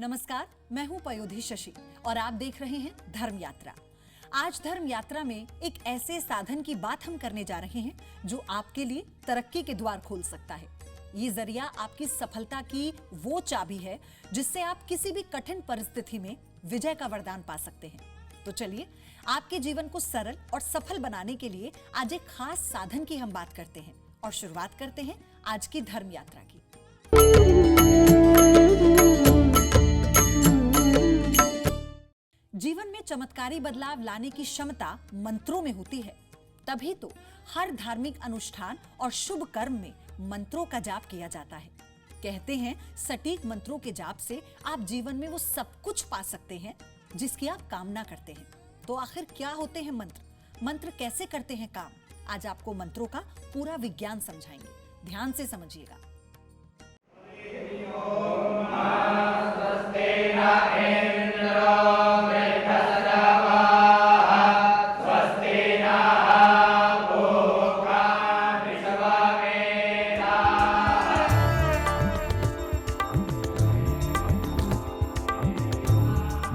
नमस्कार, मैं हूं पयोधी शशि और आप देख रहे हैं धर्म यात्रा। आज धर्म यात्रा में एक ऐसे साधन की बात हम करने जा रहे हैं जो आपके लिए तरक्की के द्वार खोल सकता है। ये जरिया आपकी सफलता की वो चाबी है जिससे आप किसी भी कठिन परिस्थिति में विजय का वरदान पा सकते हैं। तो चलिए आपके जीवन को सरल और सफल बनाने के लिए आज एक खास साधन की हम बात करते हैं और शुरुआत करते हैं आज की धर्म यात्रा की। जीवन में चमत्कारी बदलाव लाने की क्षमता मंत्रों में होती है। तभी तो हर धार्मिक अनुष्ठान और शुभ कर्म में मंत्रों का जाप किया जाता है। कहते हैं सटीक मंत्रों के जाप से आप जीवन में वो सब कुछ पा सकते हैं जिसकी आप कामना करते हैं। तो आखिर क्या होते हैं मंत्र? मंत्र कैसे करते हैं काम? आज आपको मंत्रों का पूरा विज्ञान समझाएंगे। ध्यान से समझिएगा।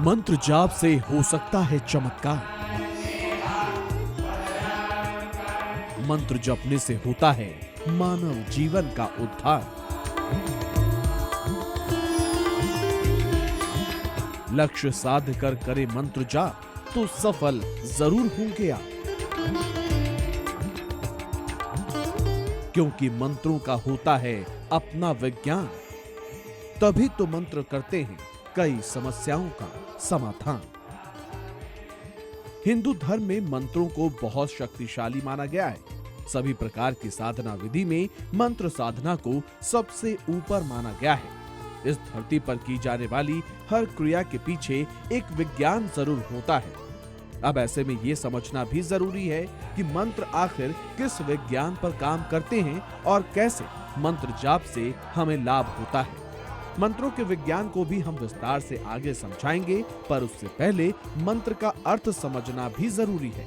मंत्र जाप से हो सकता है चमत्कार। मंत्र जपने से होता है मानव जीवन का उद्धार। लक्ष्य साध कर करे मंत्र जाप तो सफल जरूर होंगे आप, क्योंकि मंत्रों का होता है अपना विज्ञान। तभी तो मंत्र करते हैं कई समस्याओं का समाधान। हिंदू धर्म में मंत्रों को बहुत शक्तिशाली माना गया है। सभी प्रकार की साधना विधि में मंत्र साधना को सबसे ऊपर माना गया है। इस धरती पर की जाने वाली हर क्रिया के पीछे एक विज्ञान जरूर होता है। अब ऐसे में ये समझना भी जरूरी है कि मंत्र आखिर किस विज्ञान पर काम करते हैं और कैसे मंत्र जाप से हमें लाभ होता है। मंत्रों के विज्ञान को भी हम विस्तार से आगे समझाएंगे, पर उससे पहले मंत्र का अर्थ समझना भी जरूरी है।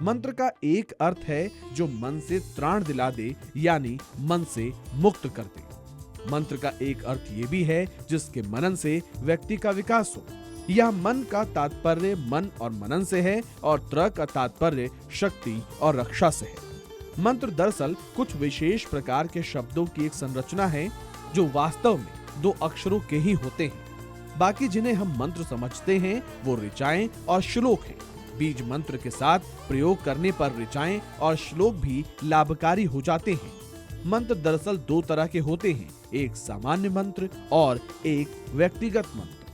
मंत्र का एक अर्थ है जो मन से त्राण दिला दे, यानी मन से मुक्त कर दे। मंत्र का एक अर्थ ये भी है जिसके मनन से व्यक्ति का विकास हो। यह मन का तात्पर्य मन और मनन से है और त्र का तात्पर्य शक्ति और रक्षा से है। मंत्र दरअसल कुछ विशेष प्रकार के शब्दों की एक संरचना है जो वास्तव में दो अक्षरों के ही होते हैं। बाकी जिन्हें हम मंत्र समझते हैं वो ऋचाएं और श्लोक हैं। बीज मंत्र के साथ प्रयोग करने पर ऋचाएं और श्लोक भी लाभकारी हो जाते हैं। मंत्र दरअसल दो तरह के होते हैं, एक सामान्य मंत्र और एक व्यक्तिगत मंत्र।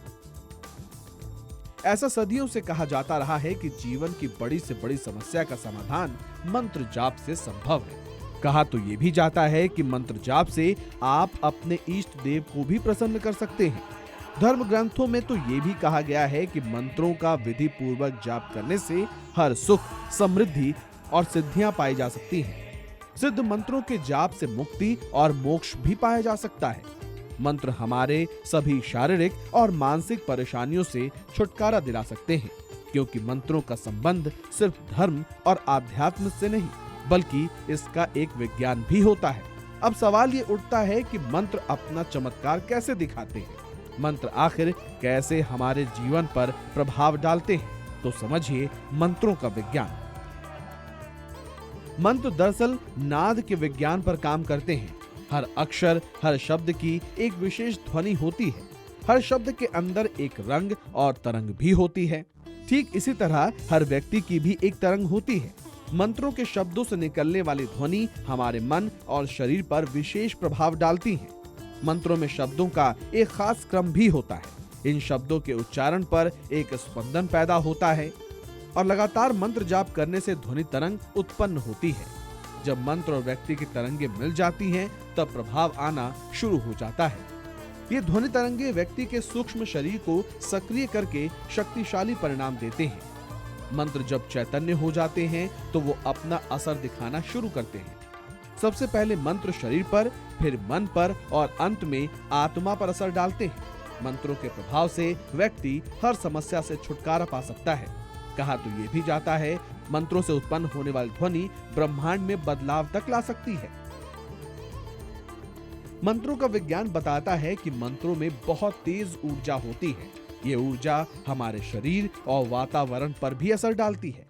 ऐसा सदियों से कहा जाता रहा है कि जीवन की बड़ी से बड़ी समस्या का समाधान मंत्र जाप से संभव है। कहा तो ये भी जाता है कि मंत्र जाप से आप अपने इष्ट देव को भी प्रसन्न कर सकते हैं। धर्म ग्रंथों में तो ये भी कहा गया है कि मंत्रों का विधि पूर्वक जाप करने से हर सुख, समृद्धि और सिद्धियां पाई जा सकती हैं। सिद्ध मंत्रों के जाप से मुक्ति और मोक्ष भी पाया जा सकता है। मंत्र हमारे सभी शारीरिक और मानसिक परेशानियों से छुटकारा दिला सकते हैं, क्योंकि मंत्रों का संबंध सिर्फ धर्म और आध्यात्म से नहीं बल्कि इसका एक विज्ञान भी होता है। अब सवाल ये उठता है कि मंत्र अपना चमत्कार कैसे दिखाते हैं? मंत्र आखिर कैसे हमारे जीवन पर प्रभाव डालते हैं? तो समझिए मंत्रों का विज्ञान। मंत्र दरअसल नाद के विज्ञान पर काम करते हैं। हर अक्षर, हर शब्द की एक विशेष ध्वनि होती है। हर शब्द के अंदर एक रंग और तरंग भी होती है। ठीक इसी तरह हर व्यक्ति की भी एक तरंग होती है। मंत्रों के शब्दों से निकलने वाली ध्वनि हमारे मन और शरीर पर विशेष प्रभाव डालती है। मंत्रों में शब्दों का एक खास क्रम भी होता है। इन शब्दों के उच्चारण पर एक स्पंदन पैदा होता है और लगातार मंत्र जाप करने से ध्वनि तरंग उत्पन्न होती है। जब मंत्र और व्यक्ति की तरंगे मिल जाती हैं, तब प्रभाव आना शुरू हो जाता है। ये ध्वनि तरंगे व्यक्ति के सूक्ष्म शरीर को सक्रिय करके शक्तिशाली परिणाम देते हैं। मंत्र जब चैतन्य हो जाते हैं तो वो अपना असर दिखाना शुरू करते हैं। सबसे पहले मंत्र शरीर पर, फिर मन पर और अंत में आत्मा पर असर डालते हैं। मंत्रों के प्रभाव से व्यक्ति हर समस्या से छुटकारा पा सकता है। कहा तो ये भी जाता है मंत्रों से उत्पन्न होने वाली ध्वनि ब्रह्मांड में बदलाव तक ला सकती है। मंत्रों का विज्ञान बताता है कि मंत्रों में बहुत तेज ऊर्जा होती है। ये ऊर्जा हमारे शरीर और वातावरण पर भी असर डालती है।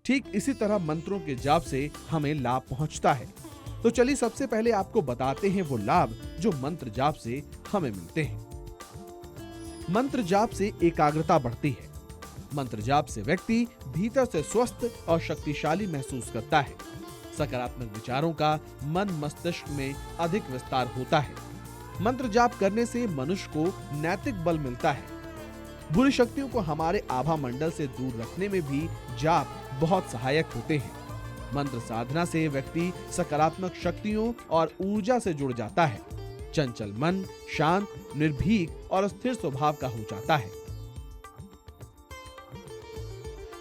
ठीक इसी तरह मंत्रों के जाप से हमें लाभ पहुंचता है। तो चलिए सबसे पहले आपको बताते हैं वो लाभ जो मंत्र जाप से हमें मिलते हैं। मंत्र जाप से एकाग्रता बढ़ती है। मंत्र जाप से व्यक्ति भीतर से स्वस्थ और शक्तिशाली महसूस करता है। सकारात्मक विचारों का मन मस्तिष्क में अधिक विस्तार होता है। मंत्र जाप करने से मनुष्य को नैतिक बल मिलता है। बुरी शक्तियों को हमारे आभा मंडल से दूर रखने में भी जाप बहुत सहायक होते हैं। मंत्र साधना से व्यक्ति सकारात्मक शक्तियों और ऊर्जा से जुड़ जाता है। चंचल मन शांत, निर्भीक और स्थिर स्वभाव का हो जाता है।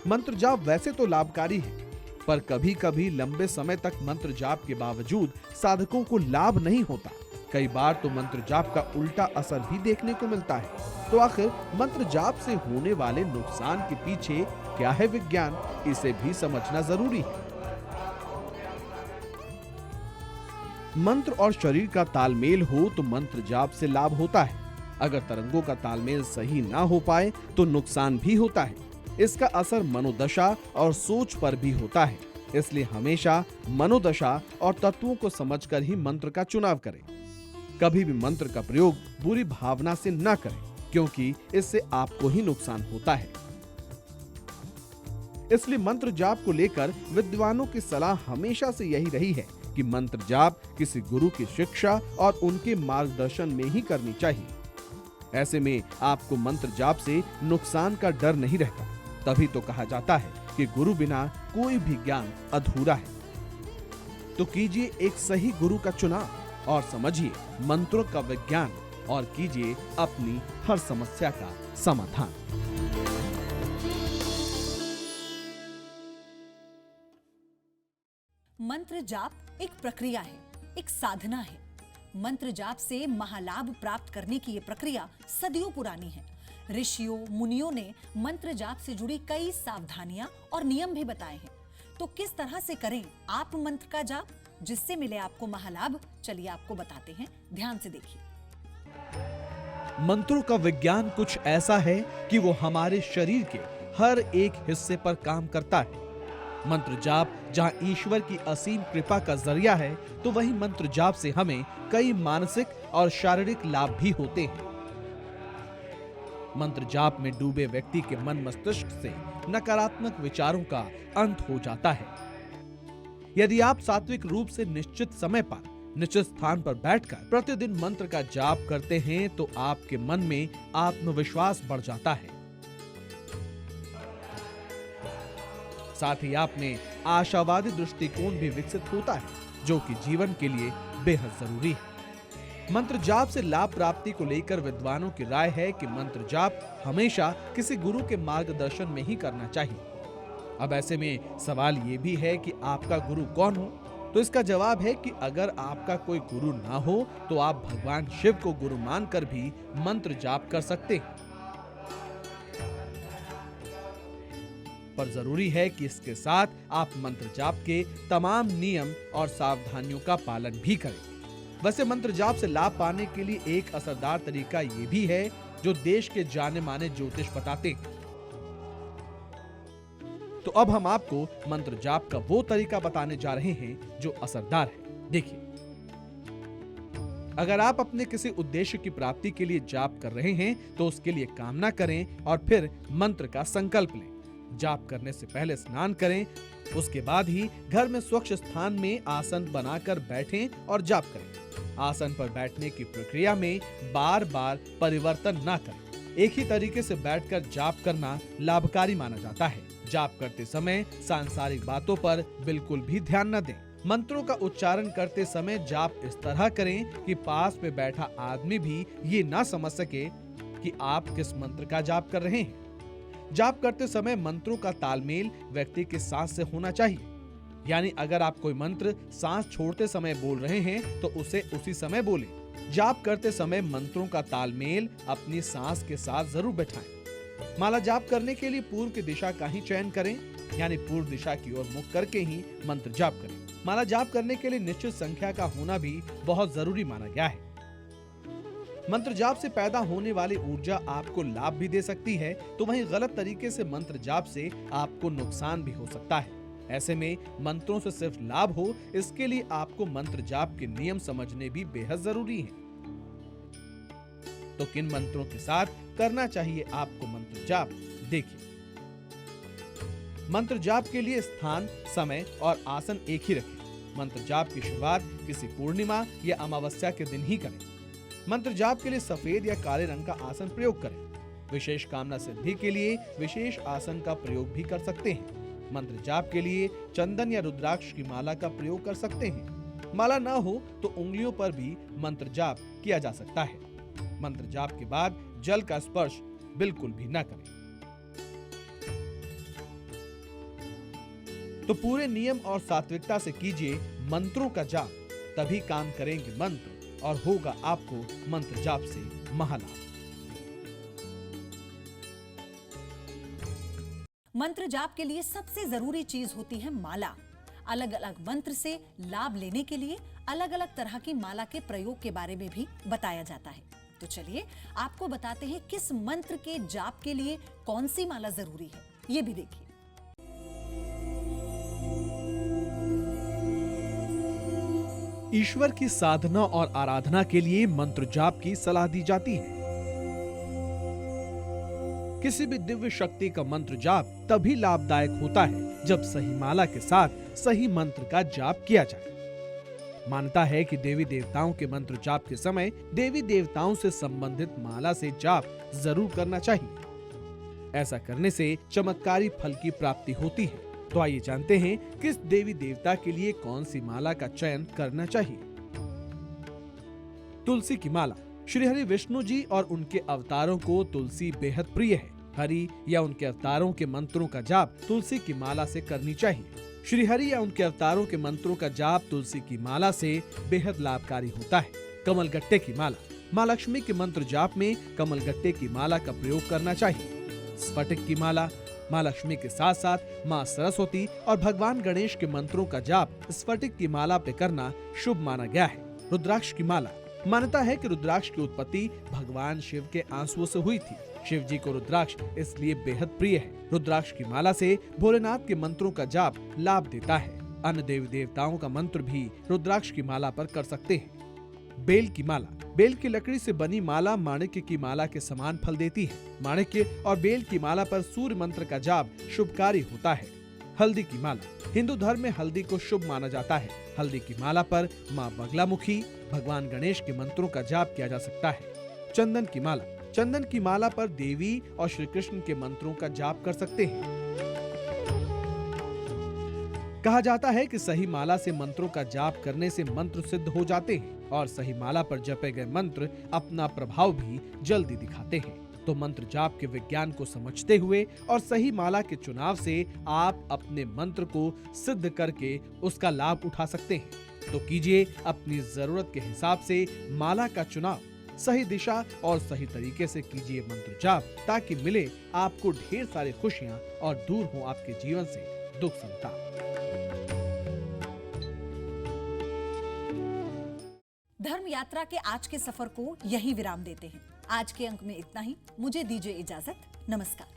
मंत्र जाप वैसे तो लाभकारी है, पर कभी-कभी लंबे समय तक मंत्र जाप के बावजूद साधकों को लाभ नहीं होता। कई बार तो मंत्र जाप का उल्टा असर भी देखने को मिलता है। तो आखिर मंत्र जाप से होने वाले नुकसान के पीछे क्या है विज्ञान, इसे भी समझना जरूरी है। मंत्र और शरीर का तालमेल हो तो मंत्र जाप से लाभ होता है। अगर तरंगों का तालमेल सही ना हो पाए तो नुकसान भी होता है। इसका असर मनोदशा और सोच पर भी होता है। इसलिए हमेशा मनोदशा और तत्वों को समझकर ही मंत्र का चुनाव करें। कभी भी मंत्र का प्रयोग बुरी भावना से न करें, क्योंकि इससे आपको ही नुकसान होता है। इसलिए मंत्र जाप को लेकर विद्वानों की सलाह हमेशा से यही रही है कि मंत्र जाप किसी गुरु की शिक्षा और उनके मार्गदर्शन में ही करनी चाहिए। ऐसे में आपको मंत्र जाप से नुकसान का डर नहीं रहता। तभी तो कहा जाता है कि गुरु बिना कोई भी ज्ञान अधूरा है। तो कीजिए एक सही गुरु का चुनाव और समझिए मंत्रों का विज्ञान और कीजिए अपनी हर समस्या का समाधान। मंत्र जाप एक प्रक्रिया है, एक साधना है। मंत्र जाप से महालाभ प्राप्त करने की यह प्रक्रिया सदियों पुरानी है। ऋषियों मुनियों ने मंत्र जाप से जुड़ी कई सावधानियां और नियम भी बताए हैं। तो किस तरह से करें आप मंत्र का जाप जिससे मिले आपको महालाभ, चलिए आपको बताते हैं, ध्यान से देखिए। मंत्रों का विज्ञान कुछ ऐसा है कि वो हमारे शरीर के हर एक हिस्से पर काम करता है। मंत्र जाप जहां ईश्वर की असीम कृपा का जरिया है, तो वहीं मंत्र जाप से हमें कई मानसिक और शारीरिक लाभ भी होते हैं। मंत्र जाप में डूबे व्यक्ति के मन मस्तिष्क से नकारात्मक विचारों का अंत हो जाता है। यदि आप सात्विक रूप से निश्चित समय पर निश्चित स्थान पर बैठकर प्रतिदिन मंत्र का जाप करते हैं तो आपके मन में आत्मविश्वास बढ़ जाता है। साथ ही आप में आशावादी दृष्टिकोण भी विकसित होता है, जो कि जीवन के लिए बेहद जरूरी है। मंत्र जाप से लाभ प्राप्ति को लेकर विद्वानों की राय है कि मंत्र जाप हमेशा किसी गुरु के मार्गदर्शन में ही करना चाहिए। अब ऐसे में सवाल ये भी है कि आपका गुरु कौन हो? तो इसका जवाब है कि अगर आपका कोई गुरु ना हो तो आप भगवान शिव को गुरु मानकर भी मंत्र जाप कर सकते हैं। पर जरूरी है कि इसके साथ आप मंत्र जाप के तमाम नियम और सावधानियों का पालन भी करें। वैसे मंत्र जाप से लाभ पाने के लिए एक असरदार तरीका ये भी है जो देश के जाने माने ज्योतिष बताते हैं। तो अब हम आपको मंत्र जाप का वो तरीका बताने जा रहे हैं जो असरदार है। देखिए, अगर आप अपने किसी उद्देश्य की प्राप्ति के लिए जाप कर रहे हैं तो उसके लिए कामना करें और फिर मंत्र का संकल्प लें। जाप करने से पहले स्नान करें, उसके बाद ही घर में स्वच्छ स्थान में आसन बनाकर बैठें और जाप करें। आसन पर बैठने की प्रक्रिया में बार बार परिवर्तन ना करें। एक ही तरीके से बैठकर जाप करना लाभकारी माना जाता है। जाप करते समय सांसारिक बातों पर बिल्कुल भी ध्यान न दें। मंत्रों का उच्चारण करते समय जाप इस तरह करें कि पास में बैठा आदमी भी ये ना समझ सके कि आप किस मंत्र का जाप कर रहे हैं। जाप करते समय मंत्रों का तालमेल व्यक्ति के सांस से होना चाहिए। यानी अगर आप कोई मंत्र सांस छोड़ते समय बोल रहे हैं तो उसे उसी समय बोलें। जाप करते समय मंत्रों का तालमेल अपनी सांस के साथ जरूर बैठाएं। माला जाप करने के लिए पूर्व की दिशा का ही चयन करें, यानी पूर्व दिशा की ओर मुख करके ही मंत्र जाप करें। माला जाप करने के लिए निश्चित संख्या का होना भी बहुत जरूरी माना गया है। मंत्र जाप से पैदा होने वाली ऊर्जा आपको लाभ भी दे सकती है, तो वहीं गलत तरीके से मंत्र जाप से आपको नुकसान भी हो सकता है। ऐसे में मंत्रों से सिर्फ लाभ हो, इसके लिए आपको मंत्र जाप के नियम समझने भी बेहद जरूरी हैं। तो किन मंत्रों के साथ करना चाहिए आपको मंत्र जाप, देखिए। मंत्र जाप के लिए स्थान, समय और आसन एक ही रखें। मंत्र जाप की शुरुआत किसी पूर्णिमा या अमावस्या के दिन ही करें। मंत्र जाप के लिए सफेद या काले रंग का आसन प्रयोग करें। विशेष कामना सिद्धि के लिए विशेष आसन का प्रयोग भी कर सकते हैं। मंत्र जाप के लिए चंदन या रुद्राक्ष की माला का प्रयोग कर सकते हैं। माला ना हो तो उंगलियों पर भी मंत्र जाप किया जा सकता है। मंत्र जाप के बाद जल का स्पर्श बिल्कुल भी ना करें। तो पूरे नियम और सात्विकता से कीजिए मंत्रों का जाप, तभी काम करेंगे मंत्र और होगा आपको मंत्र जाप से महालाभ। मंत्र जाप के लिए सबसे जरूरी चीज होती है माला। अलग अलग मंत्र से लाभ लेने के लिए अलग अलग तरह की माला के प्रयोग के बारे में भी बताया जाता है। तो चलिए आपको बताते हैं किस मंत्र के जाप के लिए कौन सी माला जरूरी है, ये भी देखिए। ईश्वर की साधना और आराधना के लिए मंत्र जाप की सलाह दी जाती है। किसी भी दिव्य शक्ति का मंत्र जाप तभी लाभदायक होता है जब सही माला के साथ सही मंत्र का जाप किया जाए। मान्यता है कि देवी देवताओं के मंत्र जाप के समय देवी देवताओं से संबंधित माला से जाप जरूर करना चाहिए। ऐसा करने से चमत्कारी फल की प्राप्ति होती है। तो आइए जानते हैं किस देवी देवता के लिए कौन सी माला का चयन करना चाहिए। तुलसी की माला। श्री हरि विष्णु जी और उनके अवतारों को तुलसी बेहद प्रिय है। हरि या उनके अवतारों के मंत्रों का जाप तुलसी की माला से करनी चाहिए। श्री हरि या उनके अवतारों के मंत्रों का जाप तुलसी की माला से बेहद लाभकारी होता है। कमलगट्टे की माला। माँ लक्ष्मी के मंत्र जाप में कमलगट्टे की माला का प्रयोग करना चाहिए। स्फटिक की माला। माँ लक्ष्मी के साथ साथ माँ सरस्वती और भगवान गणेश के मंत्रों का जाप स्फटिक की माला पे करना शुभ माना गया है। रुद्राक्ष की माला। मान्यता है कि रुद्राक्ष की उत्पत्ति भगवान शिव के आंसुओं से हुई थी। शिव जी को रुद्राक्ष इसलिए बेहद प्रिय है। रुद्राक्ष की माला से भोलेनाथ के मंत्रों का जाप लाभ देता है। अन्य देवी देवताओं का मंत्र भी रुद्राक्ष की माला पर कर सकते हैं। बेल की माला। बेल की लकड़ी से बनी माला माणिक्य की माला के समान फल देती है। माणिक्य और बेल की माला पर सूर्य मंत्र का जाप शुभकारी होता है। हल्दी की माला। हिंदू धर्म में हल्दी को शुभ माना जाता है। हल्दी की माला पर माँ बगलामुखी, भगवान गणेश के मंत्रों का जाप किया जा सकता है। चंदन की माला। चंदन की माला पर देवी और श्री कृष्ण के मंत्रों का जाप कर सकते हैं। कहा जाता है कि सही माला से मंत्रों का जाप करने से मंत्र सिद्ध हो जाते हैं और सही माला पर जपे गए मंत्र अपना प्रभाव भी जल्दी दिखाते हैं। तो मंत्र जाप के विज्ञान को समझते हुए और सही माला के चुनाव से आप अपने मंत्र को सिद्ध करके उसका लाभ उठा सकते हैं। तो कीजिए अपनी जरूरत के हिसाब से माला का चुनाव। सही दिशा और सही तरीके से कीजिए मंत्र जाप, ताकि मिले आपको ढेर सारी खुशियां और दूर हो आपके जीवन से दुख संताप। धर्म यात्रा के आज के सफर को यही विराम देते हैं। आज के अंक में इतना ही। मुझे दीजिए इजाजत। नमस्कार।